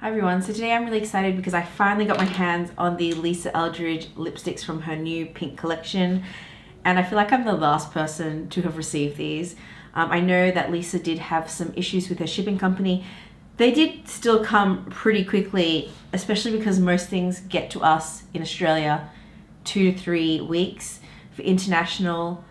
Hi everyone, so today I'm really excited because I finally got my hands on the Lisa Eldridge lipsticks from her new pink collection, and I feel like I'm the last person to have received these. I know that Lisa did have some issues with her shipping company. They did still come pretty quickly, especially because most things get to us in Australia 2 to 3 weeks for international,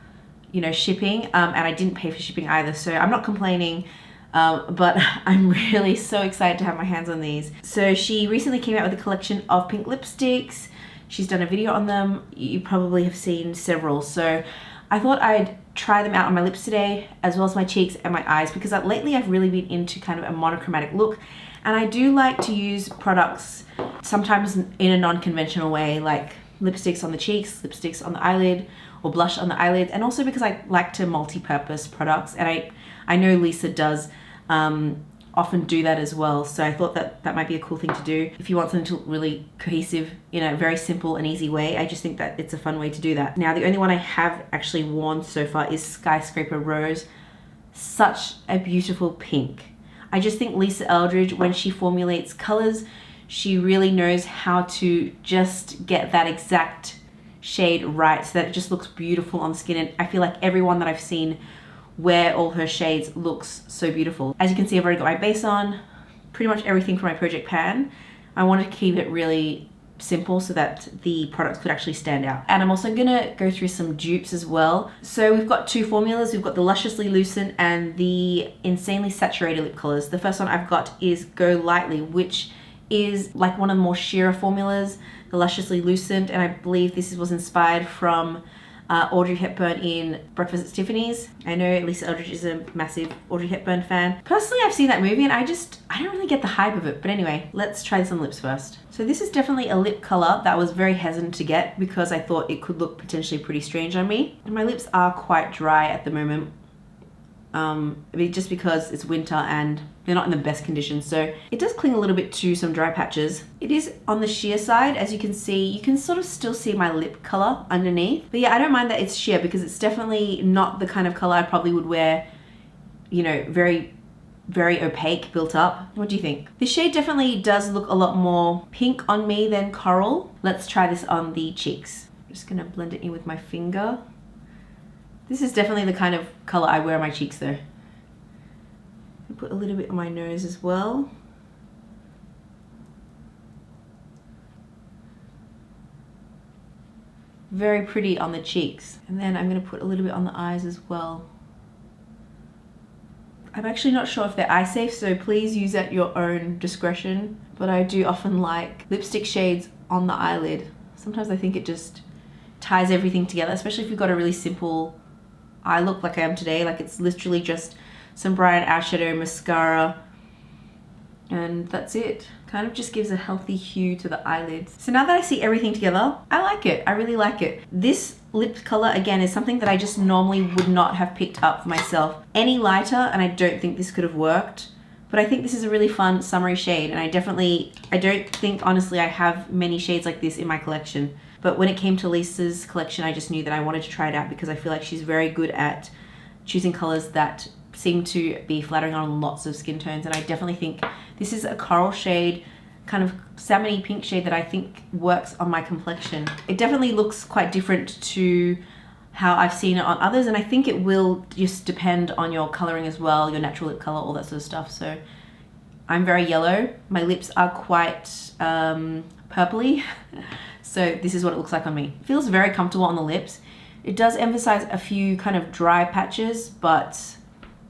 shipping, and I didn't pay for shipping either, so I'm not complaining. But I'm really so excited to have my hands on these. So she recently came out with a collection of pink lipsticks. She's done a video on them. You probably have seen several. So I thought I'd try them out on my lips today, as well as my cheeks and my eyes, because lately I've really been into kind of a monochromatic look. And I do like to use products sometimes in a non-conventional way, like lipsticks on the cheeks, lipsticks on the eyelid, or blush on the eyelids, and also because I like to multi-purpose products, and I know Lisa does often do that as well. So I thought that might be a cool thing to do if you want something to look really cohesive in a very simple and easy way. I just think that it's a fun way to do that. Now, the only one I have actually worn so far is Skyscraper Rose. Such a beautiful pink. I just think Lisa Eldridge, when she formulates colors, she really knows how to just get that exact shade right so that it just looks beautiful on the skin. And I feel like everyone that I've seen wear all her shades looks so beautiful. As you can see, I've already got my base on, pretty much everything from my project pan. I wanted to keep it really simple so that the products could actually stand out. And I'm also gonna go through some dupes as well. So we've got two formulas. We've got the Lusciously Lucent and the Insanely Saturated lip colors. The first one I've got is Go Lightly, which is like one of the more sheerer formulas, the Lusciously Lucent, and I believe this was inspired from Audrey Hepburn in Breakfast at Tiffany's. I know Lisa Eldridge is a massive Audrey Hepburn fan. Personally, I've seen that movie and I don't really get the hype of it. But anyway, let's try this on lips first. So this is definitely a lip color that I was very hesitant to get because I thought it could look potentially pretty strange on me. And my lips are quite dry at the moment. Just because it's winter and they're not in the best condition, so it does cling a little bit to some dry patches. It is on the sheer side, as you can see. You can sort of still see my lip color underneath, but yeah, I don't mind that it's sheer because it's definitely not the kind of color I probably would wear, very opaque, built up. What do you think? This shade definitely does look a lot more pink on me than coral. Let's try this on the cheeks. I'm just gonna blend it in with my finger. This is definitely the kind of color I wear on my cheeks though. I'll put a little bit on my nose as well. Very pretty on the cheeks. And then I'm gonna put a little bit on the eyes as well. I'm actually not sure if they're eye safe, so please use at your own discretion. But I do often like lipstick shades on the eyelid. Sometimes I think it just ties everything together, especially if you've got a really simple eye look like I am today. Like it's literally just some bright eyeshadow, mascara, and that's it. Kind of just gives a healthy hue to the eyelids. So now that I see everything together, I like it. I really like it. This lip color, again, is something that I just normally would not have picked up for myself any lighter, and I don't think this could have worked. But I think this is a really fun summery shade, and I don't think, honestly, I have many shades like this in my collection. But when it came to Lisa's collection, I just knew that I wanted to try it out because I feel like she's very good at choosing colors that seem to be flattering on lots of skin tones. And I definitely think this is a coral shade, kind of salmony pink shade that I think works on my complexion. It definitely looks quite different to how I've seen it on others, and I think it will just depend on your coloring as well, your natural lip color, all that sort of stuff. So I'm very yellow. My lips are quite purpley. So this is what it looks like on me. It feels very comfortable on the lips. It does emphasize a few kind of dry patches, but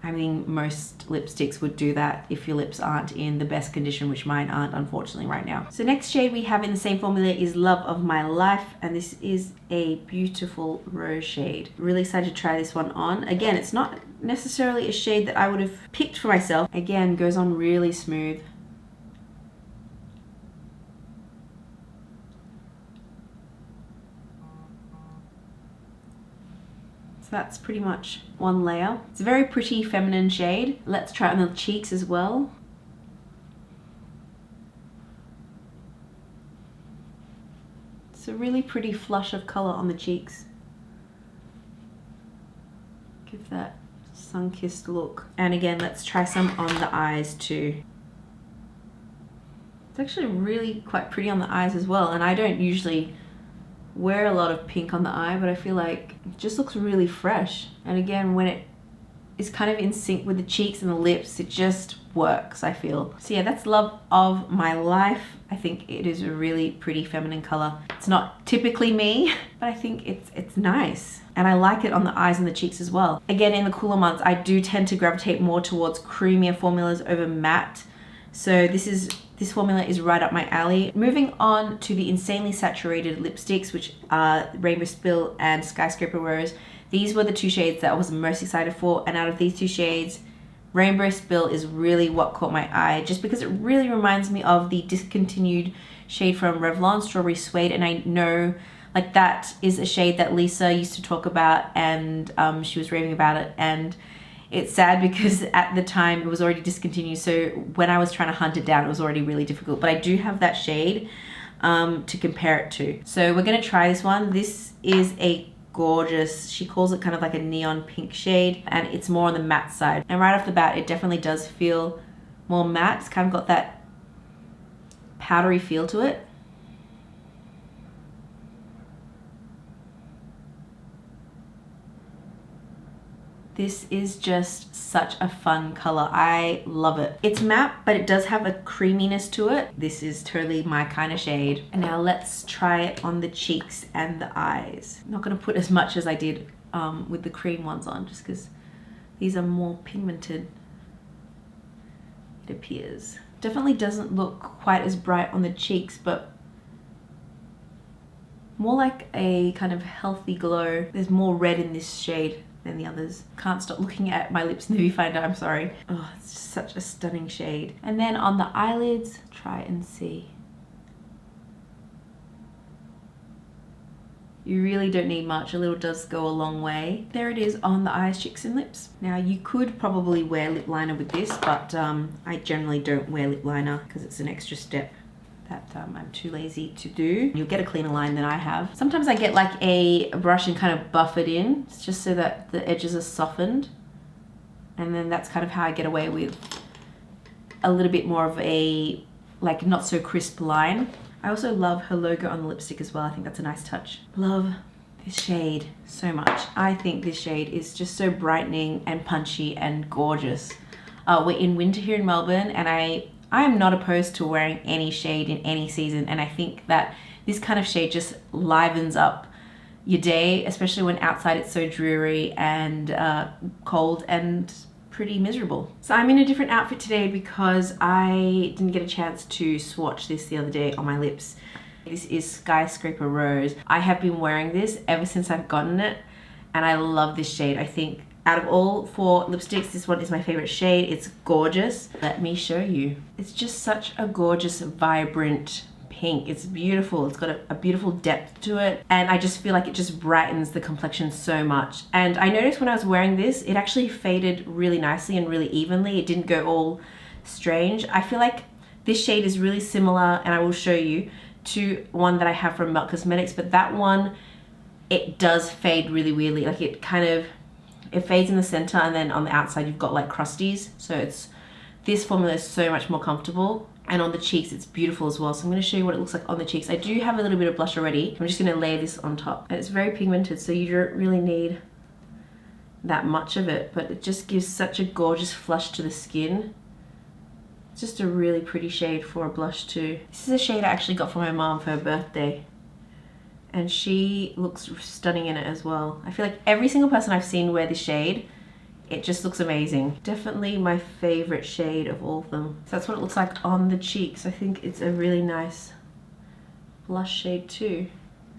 I mean, most lipsticks would do that if your lips aren't in the best condition, which mine aren't, unfortunately, right now. So next shade we have in the same formula is Love of My Life, and this is a beautiful rose shade. Really excited to try this one on. Again, it's not necessarily a shade that I would have picked for myself. Again, goes on really smooth. So that's pretty much one layer. It's a very pretty feminine shade. Let's try it on the cheeks as well. It's a really pretty flush of color on the cheeks. Give that sun-kissed look. And again, let's try some on the eyes too. It's actually really quite pretty on the eyes as well, and I don't usually wear a lot of pink on the eye, but I feel like it just looks really fresh. And again, when it is kind of in sync with the cheeks and the lips, it just works, I feel. So yeah, that's Love of My Life. I think it is a really pretty feminine color. It's not typically me, but I think it's nice. And I like it on the eyes and the cheeks as well. Again, in the cooler months, I do tend to gravitate more towards creamier formulas over matte. So this formula is right up my alley. Moving on to the insanely saturated lipsticks, which are Rainbow Spill and Skyscraper Rose. These were the two shades that I was most excited for, and out of these two shades, Rainbow Spill is really what caught my eye, just because it really reminds me of the discontinued shade from Revlon, Strawberry Suede, and I know like that is a shade that Lisa used to talk about, and she was raving about it, and it's sad because at the time it was already discontinued, so when I was trying to hunt it down, it was already really difficult, but I do have that shade to compare it to. So we're gonna try this one. This is a gorgeous, she calls it kind of like a neon pink shade, and it's more on the matte side. And right off the bat, it definitely does feel more matte. It's kind of got that powdery feel to it. This is just such a fun color. I love it. It's matte, but it does have a creaminess to it. This is totally my kind of shade. And now let's try it on the cheeks and the eyes. I'm not gonna put as much as I did with the cream ones on, just because these are more pigmented, it appears. Definitely doesn't look quite as bright on the cheeks, but more like a kind of healthy glow. There's more red in this shade than the others. Can't stop looking at my lips in the viewfinder, I'm sorry. Oh, it's just such a stunning shade. And then on the eyelids, try and see. You really don't need much, a little does go a long way. There it is on the eyes, cheeks and lips. Now you could probably wear lip liner with this, but I generally don't wear lip liner because it's an extra step that I'm too lazy to do. You'll get a cleaner line than I have. Sometimes I get like a brush and kind of buff it in, it's just so that the edges are softened. And then that's kind of how I get away with a little bit more of a like not so crisp line. I also love her logo on the lipstick as well. I think that's a nice touch. Love this shade so much. I think this shade is just so brightening and punchy and gorgeous. We're in winter here in Melbourne, and I am not opposed to wearing any shade in any season, and I think that this kind of shade just livens up your day, especially when outside it's so dreary and cold and pretty miserable. So I'm in a different outfit today because I didn't get a chance to swatch this the other day on my lips. This is Skyscraper Rose. I have been wearing this ever since I've gotten it, and I love this shade. I think out of all 4 lipsticks, this one is my favorite shade. It's gorgeous. Let me show you. It's just such a gorgeous, vibrant pink. It's beautiful. It's got a beautiful depth to it, and I just feel like it just brightens the complexion so much. And I noticed when I was wearing this, it actually faded really nicely and really evenly. It didn't go all strange. I feel like this shade is really similar, and I will show you, to one that I have from Melt Cosmetics, but that one, it does fade really weirdly. Like it fades in the center, and then on the outside you've got like crusties. So this formula is so much more comfortable, and on the cheeks it's beautiful as well. So I'm going to show you what it looks like on the cheeks. I do have a little bit of blush already. I'm just going to layer this on top, and it's very pigmented, so you don't really need that much of it, but it just gives such a gorgeous flush to the skin. It's just a really pretty shade for a blush too. This is a shade I actually got for my mom for her birthday, and she looks stunning in it as well. I feel like every single person I've seen wear this shade, it just looks amazing. Definitely my favorite shade of all of them. So that's what it looks like on the cheeks. I think it's a really nice blush shade too.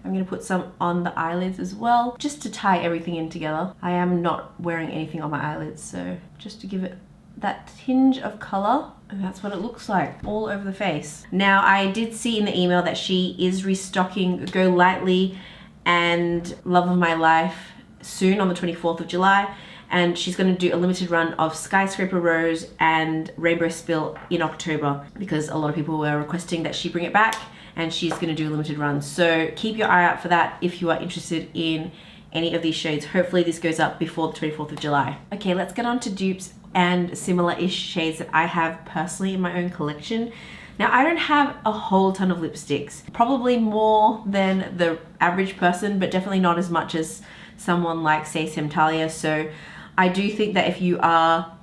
I'm gonna put some on the eyelids as well, just to tie everything in together. I am not wearing anything on my eyelids, so just to give it that tinge of color. And that's what it looks like all over the face. Now, I did see in the email that she is restocking Go Lightly and Love of My Life soon on the 24th of July. And she's going to do a limited run of Skyscraper Rose and Rainbow Spill in October, because a lot of people were requesting that she bring it back, and she's going to do a limited run. So keep your eye out for that if you are interested in any of these shades. Hopefully this goes up before the 24th of July. Okay, let's get on to dupes and similar-ish shades that I have personally in my own collection. Now, I don't have a whole ton of lipsticks, probably more than the average person, but definitely not as much as someone like, say, Talia. So I do think that if you are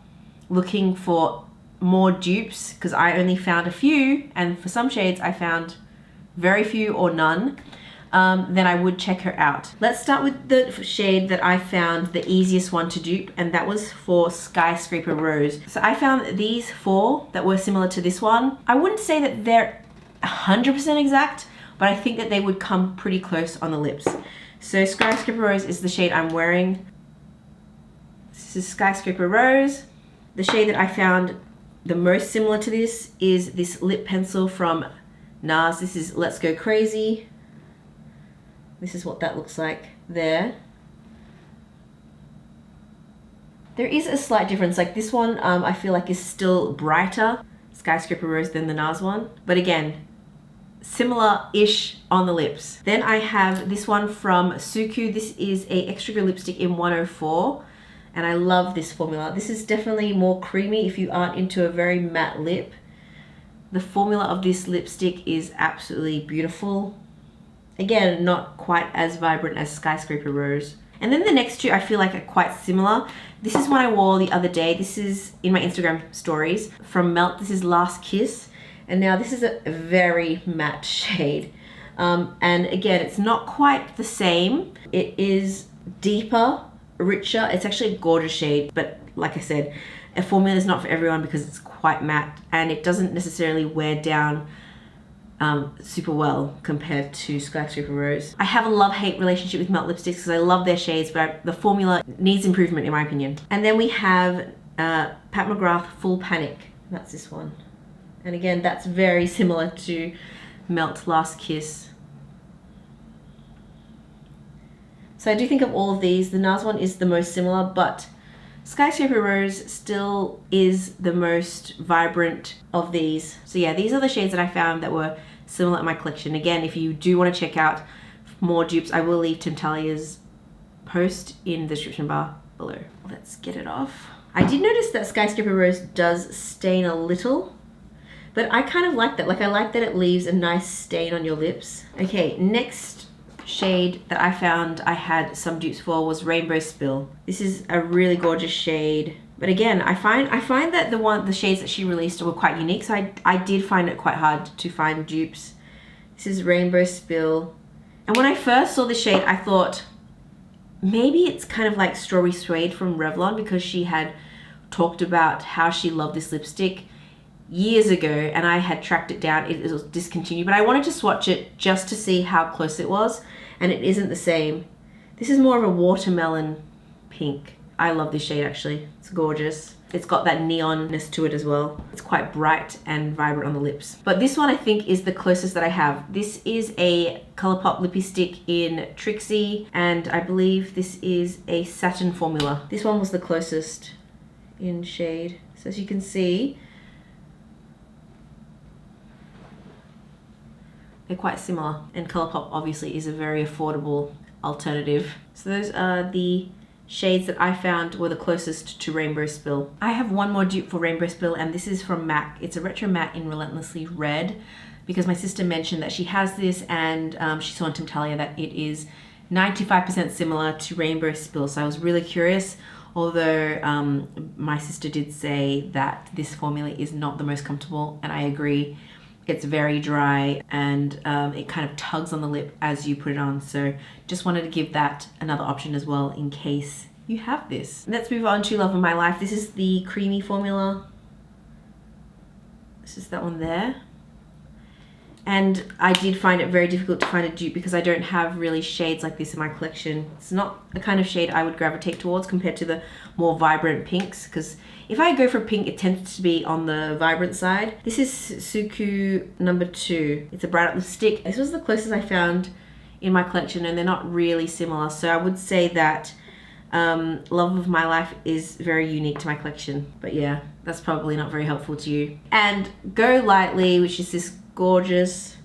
looking for more dupes, because I only found a few, and for some shades I found very few or none, then I would check her out. Let's start with the shade that I found the easiest one to dupe, and that was for Skyscraper Rose. So I found these 4 that were similar to this one. I wouldn't say that they're 100% exact, but I think that they would come pretty close on the lips. So Skyscraper Rose is the shade I'm wearing. This is Skyscraper Rose. The shade that I found the most similar to this is this lip pencil from NARS. This is Let's Go Crazy. This is what that looks like there. There is a slight difference. Like this one, I feel like is still brighter, Skyscraper Rose, than the NARS one. But again, similar-ish on the lips. Then I have this one from Suku. This is a Extra Good lipstick in 104. And I love this formula. This is definitely more creamy if you aren't into a very matte lip. The formula of this lipstick is absolutely beautiful. Again, not quite as vibrant as Skyscraper Rose. And then the next 2 I feel like are quite similar. This is one I wore the other day. This is in my Instagram stories from Melt. This is Last Kiss. And now this is a very matte shade. And again, it's not quite the same. It is deeper, richer. It's actually a gorgeous shade, but like I said, a formula is not for everyone because it's quite matte and it doesn't necessarily wear down super well compared to Skyscraper Rose. I have a love-hate relationship with Melt lipsticks because I love their shades, but the formula needs improvement in my opinion. And then we have Pat McGrath Full Panic. That's this one. And again, that's very similar to Melt Last Kiss. So I do think of all of these, the NARS one is the most similar, but Skyscraper Rose still is the most vibrant of these. So yeah, these are the shades that I found that were similar in my collection. Again, if you do want to check out more dupes, I will leave Talia's post in the description bar below. Let's get it off. I did notice that Skyscraper Rose does stain a little, but I kind of like that. Like I like that it leaves a nice stain on your lips. Okay, next shade that I found I had some dupes for was Rainbow Spill. This is a really gorgeous shade. But again, I find that the shades that she released were quite unique, so I did find it quite hard to find dupes. This is Rainbow Spill. And when I first saw the shade, I thought maybe it's kind of like Strawberry Suede from Revlon, because she had talked about how she loved this lipstick years ago and I had tracked it down. It was discontinued, but I wanted to swatch it just to see how close it was, and it isn't the same. This is more of a watermelon pink. I love this shade actually. It's gorgeous. It's got that neonness to it as well. It's quite bright and vibrant on the lips. But this one I think is the closest that I have. This is a Colourpop lippy stick in Trixie, and I believe this is a satin formula. This one was the closest in shade. So as you can see, they're quite similar, and Colourpop obviously is a very affordable alternative. So those are the shades that I found were the closest to Rainbow Spill. I have one more dupe for Rainbow Spill, and this is from MAC. It's a retro matte in Relentlessly Red, because my sister mentioned that she has this, and she saw on Talia that it is 95% similar to Rainbow Spill. So I was really curious, although my sister did say that this formula is not the most comfortable, and I agree. It's very dry and it kind of tugs on the lip as you put it on. So just wanted to give that another option as well in case you have this. Let's move on to Love of My Life. This is the creamy formula. This is that one there. And I did find it very difficult to find a dupe because I don't have really shades like this in my collection. It's not the kind of shade I would gravitate towards compared to the more vibrant pinks, because if I go for pink, it tends to be on the vibrant side. This is Suku number 2. It's a bright lipstick. This was the closest I found in my collection, and they're not really similar. So I would say that Love of My Life is very unique to my collection. But yeah, that's probably not very helpful to you. And Go Lightly, which is this gorgeous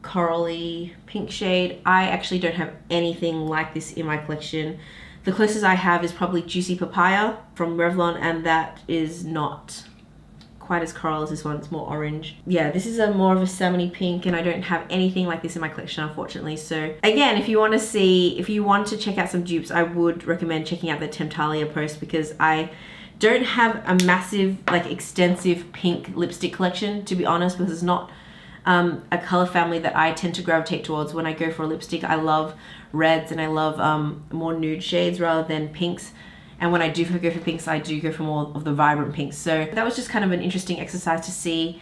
corally pink shade. I actually don't have anything like this in my collection. The closest I have is probably Juicy Papaya from Revlon, and that is not quite as coral as this one. It's more orange. Yeah, this is a more of a salmony pink, and I don't have anything like this in my collection, unfortunately. So again, if you want to check out some dupes, I would recommend checking out the Temptalia post, because I don't have a massive, like, extensive pink lipstick collection, to be honest, because it's not a color family that I tend to gravitate towards. When I go for a lipstick, I love reds and I love more nude shades rather than pinks. And when I do go for pinks, I do go for more of the vibrant pinks. So that was just kind of an interesting exercise to see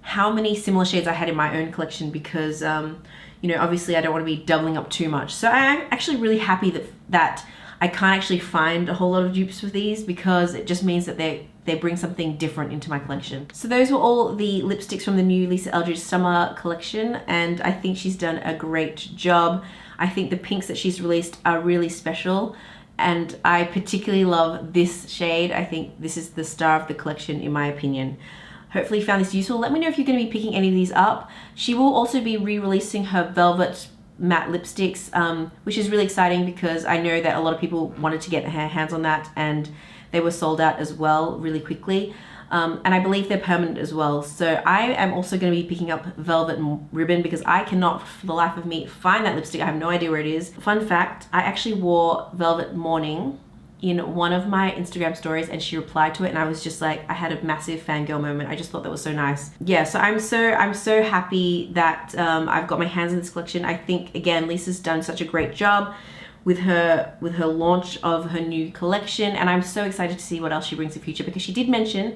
how many similar shades I had in my own collection, because you know, obviously I don't want to be doubling up too much. So I'm actually really happy that I can't actually find a whole lot of dupes for these, because it just means that they bring something different into my collection. So those were all the lipsticks from the new Lisa Eldridge summer collection, and I think she's done a great job. I think the pinks that she's released are really special, and I particularly love this shade. I think this is the star of the collection in my opinion. Hopefully you found this useful. Let me know if you're going to be picking any of these up. She will also be re-releasing her Velvet matte lipsticks, which is really exciting, because I know that a lot of people wanted to get their hands on that, and they were sold out as well really quickly. And I believe they're permanent as well. So I am also going to be picking up Velvet Ribbon, because I cannot for the life of me find that lipstick. I have no idea where it is. Fun fact, I actually wore Velvet Morning in one of my Instagram stories, and she replied to it, and I was just like, I had a massive fangirl moment. I just thought that was so nice. Yeah, so I'm so happy that I've got my hands on this collection. I think, again, Lisa's done such a great job with her launch of her new collection, and I'm so excited to see what else she brings in the future, because she did mention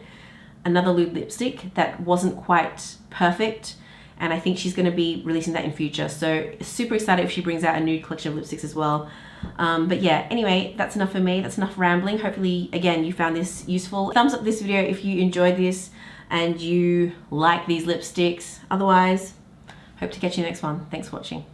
another nude lipstick that wasn't quite perfect, and I think she's going to be releasing that in future. So super excited if she brings out a nude collection of lipsticks as well. But yeah, anyway, that's enough for me. That's enough rambling. Hopefully, again, you found this useful. Thumbs up this video if you enjoyed this and you like these lipsticks. Otherwise, hope to catch you in the next one. Thanks for watching.